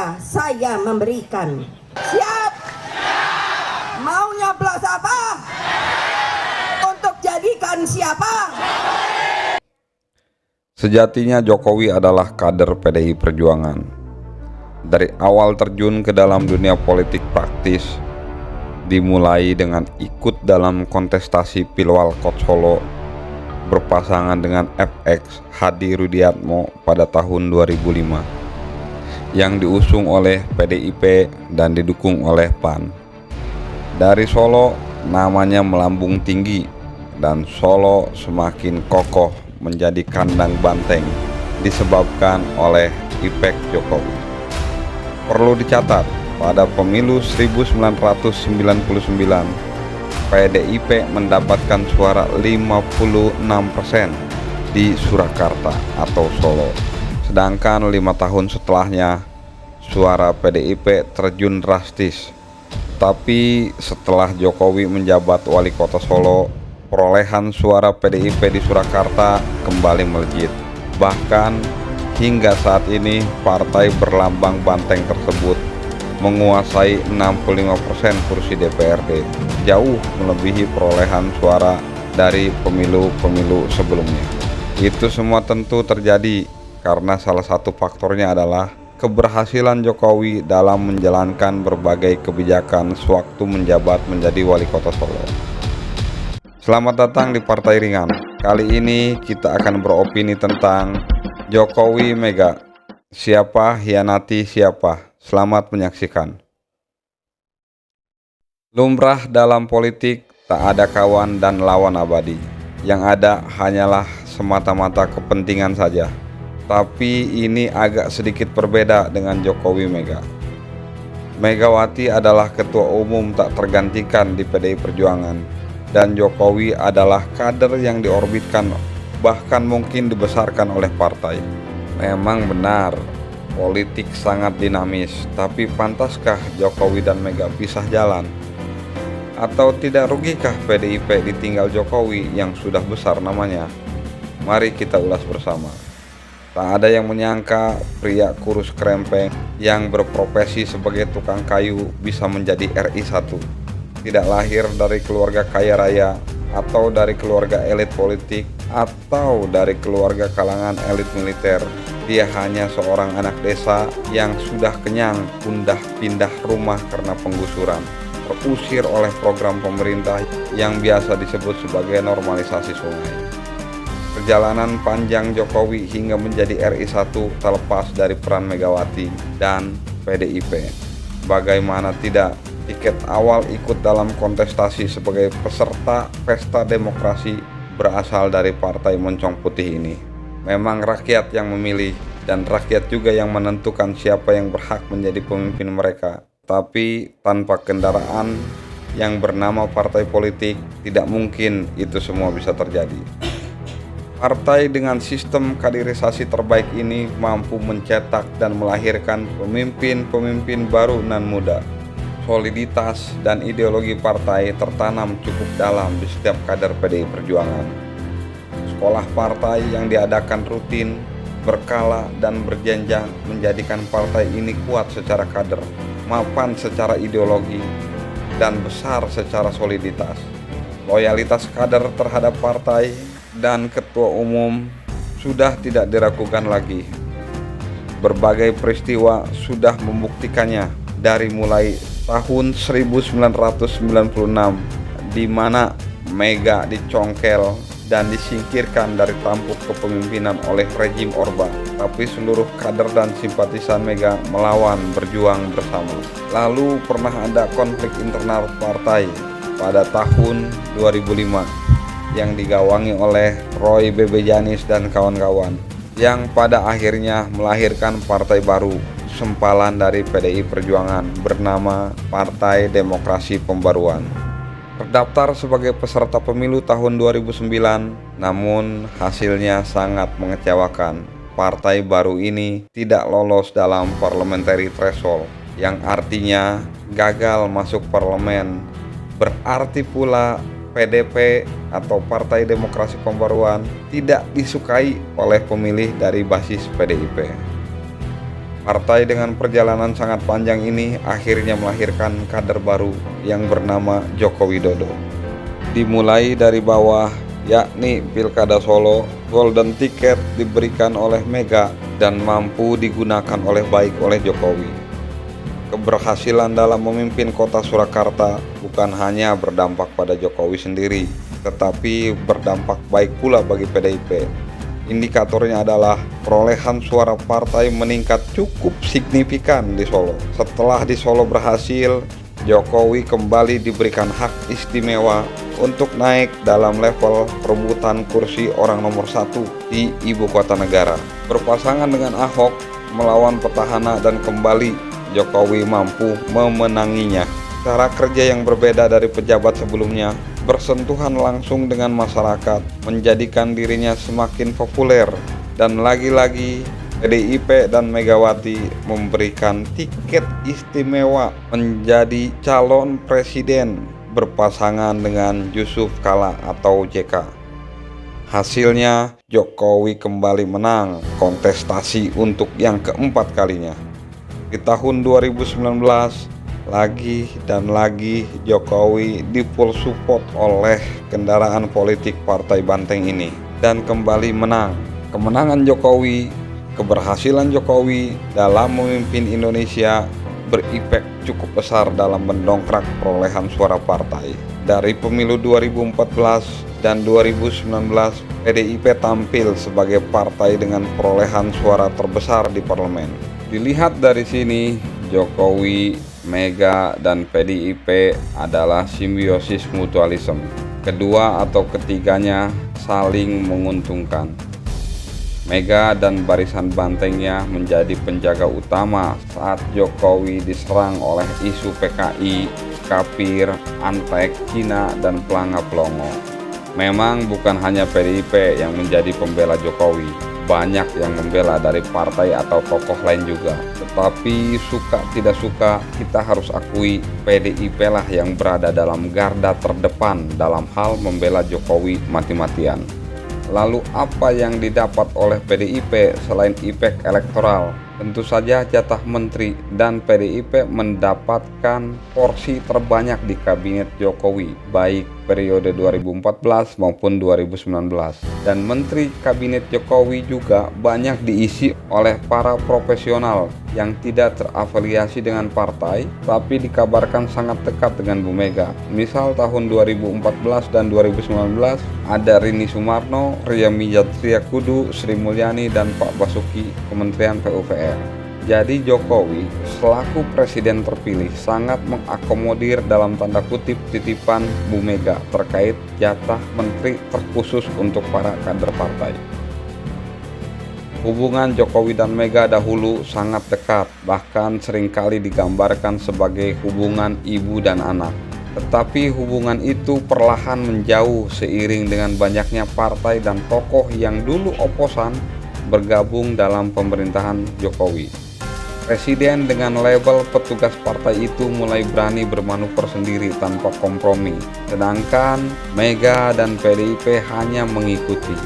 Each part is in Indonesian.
maka saya memberikan. Siap? Mau nyoblos apa? Untuk jadikan siapa? Sejatinya Jokowi adalah kader PDI Perjuangan. Dari awal terjun ke dalam dunia politik praktis, dimulai dengan ikut dalam kontestasi Pilwalkot Solo berpasangan dengan FX Hadi Rudiatmo pada tahun 2005 yang diusung oleh PDIP dan didukung oleh PAN. Dari Solo namanya melambung tinggi dan Solo semakin kokoh menjadi kandang banteng disebabkan oleh efek Jokowi. Perlu dicatat, pada pemilu 1999 PDIP mendapatkan suara 56% di Surakarta atau Solo. Sedangkan 5 tahun setelahnya suara PDIP terjun drastis. Tapi setelah Jokowi menjabat wali kota Solo, perolehan suara PDIP di Surakarta kembali melejit. Bahkan hingga saat ini partai berlambang banteng tersebut menguasai 65% kursi DPRD, jauh melebihi perolehan suara dari pemilu-pemilu sebelumnya. Itu semua tentu terjadi karena salah satu faktornya adalah keberhasilan Jokowi dalam menjalankan berbagai kebijakan sewaktu menjabat menjadi wali kota Solo. Selamat datang di Partai Ringan. Kali ini kita akan beropini tentang Jokowi Mega. Siapa hianati siapa? Selamat menyaksikan. Lumrah dalam politik, tak ada kawan dan lawan abadi. Yang ada hanyalah semata-mata kepentingan saja. Tapi ini agak sedikit berbeda dengan Jokowi Mega. Megawati adalah ketua umum tak tergantikan di PDI Perjuangan, dan Jokowi adalah kader yang diorbitkan, bahkan mungkin dibesarkan oleh partai. Memang benar, politik sangat dinamis, tapi pantaskah Jokowi dan Mega pisah jalan? Atau tidak rugikah PDIP ditinggal Jokowi yang sudah besar namanya? Mari kita ulas bersama. Tak ada yang menyangka pria kurus krempeng yang berprofesi sebagai tukang kayu bisa menjadi RI 1. Tidak lahir dari keluarga kaya raya, atau dari keluarga elit politik, atau dari keluarga kalangan elit militer. Dia hanya seorang anak desa yang sudah kenyang pindah rumah karena penggusuran, terusir oleh program pemerintah yang biasa disebut sebagai normalisasi sungai. Perjalanan panjang Jokowi hingga menjadi RI 1 terlepas dari peran Megawati dan PDIP. Bagaimana tidak, tiket awal ikut dalam kontestasi sebagai peserta pesta demokrasi berasal dari Partai Moncong Putih ini. Memang rakyat yang memilih dan rakyat juga yang menentukan siapa yang berhak menjadi pemimpin mereka. Tapi tanpa kendaraan yang bernama partai politik, tidak mungkin itu semua bisa terjadi. Partai dengan sistem kaderisasi terbaik ini mampu mencetak dan melahirkan pemimpin-pemimpin baru nan muda. Soliditas dan ideologi partai tertanam cukup dalam di setiap kader PDI Perjuangan. Sekolah partai yang diadakan rutin, berkala, dan berjenjang menjadikan partai ini kuat secara kader, mapan secara ideologi, dan besar secara soliditas. Loyalitas kader terhadap partai dan ketua umum sudah tidak diragukan lagi. Berbagai peristiwa sudah membuktikannya, dari mulai tahun 1996 di mana Mega dicongkel dan disingkirkan dari tampuk kepemimpinan oleh rejim Orba, tapi seluruh kader dan simpatisan Mega melawan, berjuang bersama. Lalu pernah ada konflik internal partai pada tahun 2005 yang digawangi oleh Roy Bebe Janis dan kawan-kawan, yang pada akhirnya melahirkan partai baru, sempalan dari PDI Perjuangan bernama Partai Demokrasi Pembaruan. Terdaftar sebagai peserta pemilu tahun 2009, namun hasilnya sangat mengecewakan. Partai baru ini tidak lolos dalam parliamentary threshold, yang artinya gagal masuk parlemen. Berarti pula PDP atau Partai Demokrasi Pembaruan tidak disukai oleh pemilih dari basis PDIP. Partai dengan perjalanan sangat panjang ini akhirnya melahirkan kader baru yang bernama Joko Widodo. Dimulai dari bawah, yakni Pilkada Solo, golden ticket diberikan oleh Mega dan mampu digunakan oleh baik oleh Jokowi. Keberhasilan dalam memimpin kota Surakarta bukan hanya berdampak pada Jokowi sendiri, tetapi berdampak baik pula bagi PDIP. Indikatornya adalah perolehan suara partai meningkat cukup signifikan di Solo. Setelah di Solo berhasil, Jokowi kembali diberikan hak istimewa untuk naik dalam level perebutan kursi orang nomor 1 di ibu kota negara. Berpasangan dengan Ahok melawan petahana dan kembali Jokowi mampu memenanginya. Cara kerja yang berbeda dari pejabat sebelumnya, bersentuhan langsung dengan masyarakat, menjadikan dirinya semakin populer, dan lagi-lagi PDIP dan Megawati memberikan tiket istimewa menjadi calon presiden berpasangan dengan Yusuf Kala atau JK. Hasilnya, Jokowi kembali menang kontestasi untuk yang keempat kalinya. Di tahun 2019, lagi dan lagi Jokowi di full support oleh kendaraan politik Partai Banteng ini dan kembali menang. Kemenangan Jokowi, keberhasilan Jokowi dalam memimpin Indonesia berefek cukup besar dalam mendongkrak perolehan suara partai. Dari pemilu 2014 dan 2019, PDIP tampil sebagai partai dengan perolehan suara terbesar di parlemen. Dilihat dari sini, Jokowi, Mega, dan PDIP adalah simbiosis mutualisme. Kedua atau ketiganya saling menguntungkan. Mega dan barisan bantengnya menjadi penjaga utama saat Jokowi diserang oleh isu PKI, kafir, antek, Cina, dan pelangap pelongo. Memang bukan hanya PDIP yang menjadi pembela Jokowi, banyak yang membela dari partai atau tokoh lain juga. Tetapi suka tidak suka, kita harus akui PDIP lah yang berada dalam garda terdepan dalam hal membela Jokowi mati-matian. Lalu apa yang didapat oleh PDIP selain efek elektoral? Tentu saja jatah menteri, dan PDIP mendapatkan porsi terbanyak di kabinet Jokowi, baik periode 2014 maupun 2019. Dan menteri kabinet Jokowi juga banyak diisi oleh para profesional yang tidak terafiliasi dengan partai, tapi dikabarkan sangat dekat dengan Bu Mega. Misal tahun 2014 dan 2019 ada Rini Sumarno, Ria Mijatria Kudu, Sri Mulyani, dan Pak Basuki Kementerian PUPR. Jadi Jokowi selaku presiden terpilih sangat mengakomodir dalam tanda kutip titipan Bu Mega terkait jatah menteri terkhusus untuk para kader partai. Hubungan Jokowi dan Mega dahulu sangat dekat, bahkan seringkali digambarkan sebagai hubungan ibu dan anak. Tetapi hubungan itu perlahan menjauh seiring dengan banyaknya partai dan tokoh yang dulu oposan bergabung dalam pemerintahan Jokowi. Presiden dengan label petugas partai itu mulai berani bermanuver sendiri tanpa kompromi, sedangkan Mega dan PDIP hanya mengikuti.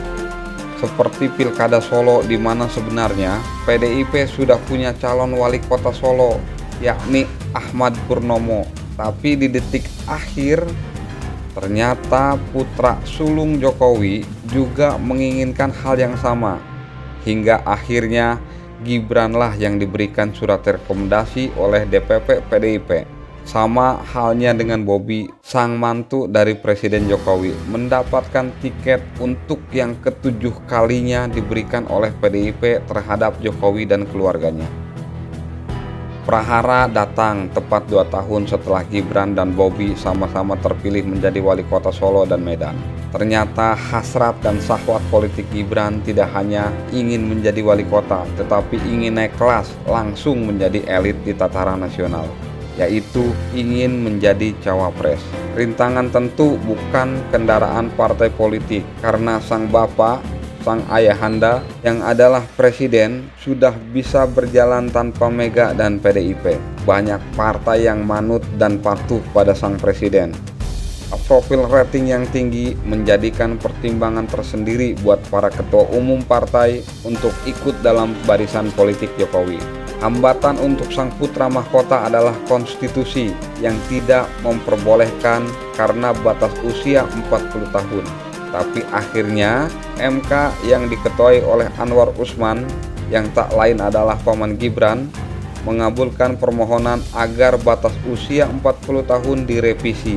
Seperti Pilkada Solo, di mana sebenarnya PDIP sudah punya calon wali kota Solo, yakni Ahmad Purnomo. Tapi di detik akhir, ternyata putra sulung Jokowi juga menginginkan hal yang sama. Hingga akhirnya Gibranlah yang diberikan surat rekomendasi oleh DPP PDIP. Sama halnya dengan Bobi, sang mantu dari Presiden Jokowi, mendapatkan tiket untuk yang ke-7 kalinya diberikan oleh PDIP terhadap Jokowi dan keluarganya. Prahara datang tepat 2 tahun setelah Gibran dan Bobi sama-sama terpilih menjadi wali kota Solo dan Medan. Ternyata hasrat dan syahwat politik Gibran tidak hanya ingin menjadi wali kota, tetapi ingin naik kelas langsung menjadi elit di tataran nasional, yaitu ingin menjadi cawapres. Rintangan tentu bukan kendaraan partai politik, karena sang bapak, sang ayahanda yang adalah presiden sudah bisa berjalan tanpa Mega dan PDIP. Banyak partai yang manut dan patuh pada sang presiden. Profil rating yang tinggi menjadikan pertimbangan tersendiri buat para ketua umum partai untuk ikut dalam barisan politik Jokowi. Hambatan untuk sang putra mahkota adalah konstitusi yang tidak memperbolehkan karena batas usia 40 tahun. Tapi akhirnya MK yang diketuai oleh Anwar Usman yang tak lain adalah paman Gibran mengabulkan permohonan agar batas usia 40 tahun direvisi.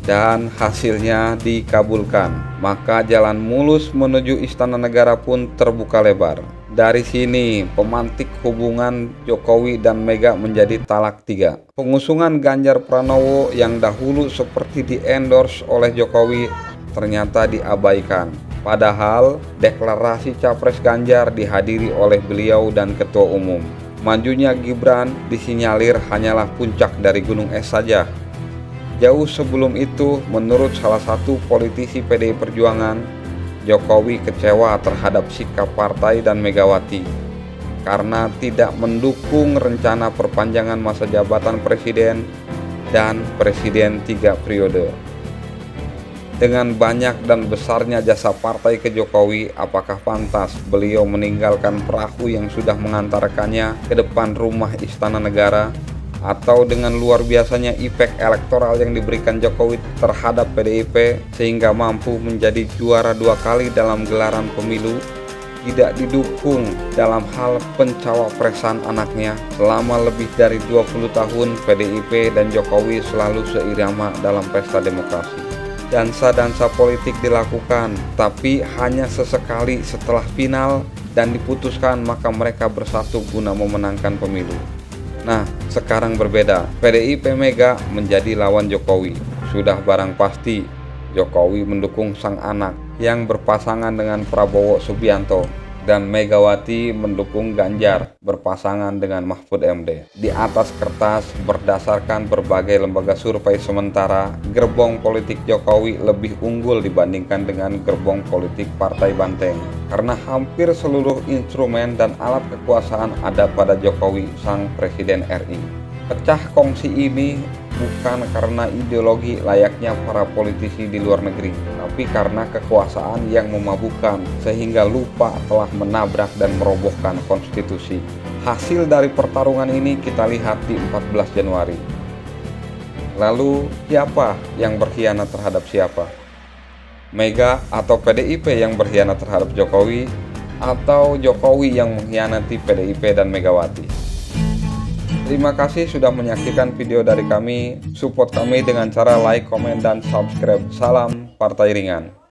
Dan hasilnya dikabulkan. Maka jalan mulus menuju Istana Negara pun terbuka lebar. Dari sini pemantik hubungan Jokowi dan Mega menjadi talak 3. Pengusungan Ganjar Pranowo yang dahulu seperti di-endorse oleh Jokowi ternyata diabaikan. Padahal deklarasi Capres Ganjar dihadiri oleh beliau dan Ketua Umum. Majunya Gibran disinyalir hanyalah puncak dari gunung es saja. Jauh sebelum itu, menurut salah satu politisi PDI Perjuangan, Jokowi kecewa terhadap sikap partai dan Megawati karena tidak mendukung rencana perpanjangan masa jabatan presiden dan presiden 3 periode. Dengan banyak dan besarnya jasa partai ke Jokowi, apakah pantas beliau meninggalkan perahu yang sudah mengantarkannya ke depan rumah Istana Negara? Atau dengan luar biasanya efek elektoral yang diberikan Jokowi terhadap PDIP sehingga mampu menjadi juara 2 kali dalam gelaran pemilu, tidak didukung dalam hal pencawapresan anaknya. Selama lebih dari 20 tahun PDIP dan Jokowi selalu seirama dalam pesta demokrasi. Dansa-dansa politik dilakukan, tapi hanya sesekali setelah final dan diputuskan maka mereka bersatu guna memenangkan pemilu. Nah, sekarang berbeda. PDIP Mega menjadi lawan Jokowi. Sudah barang pasti Jokowi mendukung sang anak yang berpasangan dengan Prabowo Subianto dan Megawati mendukung Ganjar berpasangan dengan Mahfud MD. Di atas kertas, berdasarkan berbagai lembaga survei sementara, gerbong politik Jokowi lebih unggul dibandingkan dengan gerbong politik Partai Banteng. Karena hampir seluruh instrumen dan alat kekuasaan ada pada Jokowi, sang Presiden RI. Pecah kongsi ini bukan karena ideologi layaknya para politisi di luar negeri, tapi karena kekuasaan yang memabukkan sehingga lupa telah menabrak dan merobohkan konstitusi. Hasil dari pertarungan ini kita lihat di 14 Januari. Lalu siapa yang berkhianat terhadap siapa? Mega atau PDIP yang berkhianat terhadap Jokowi, atau Jokowi yang mengkhianati PDIP dan Megawati? Terima kasih sudah menyaksikan video dari kami. Support kami dengan cara like, komen, dan subscribe. Salam Partai Ringan.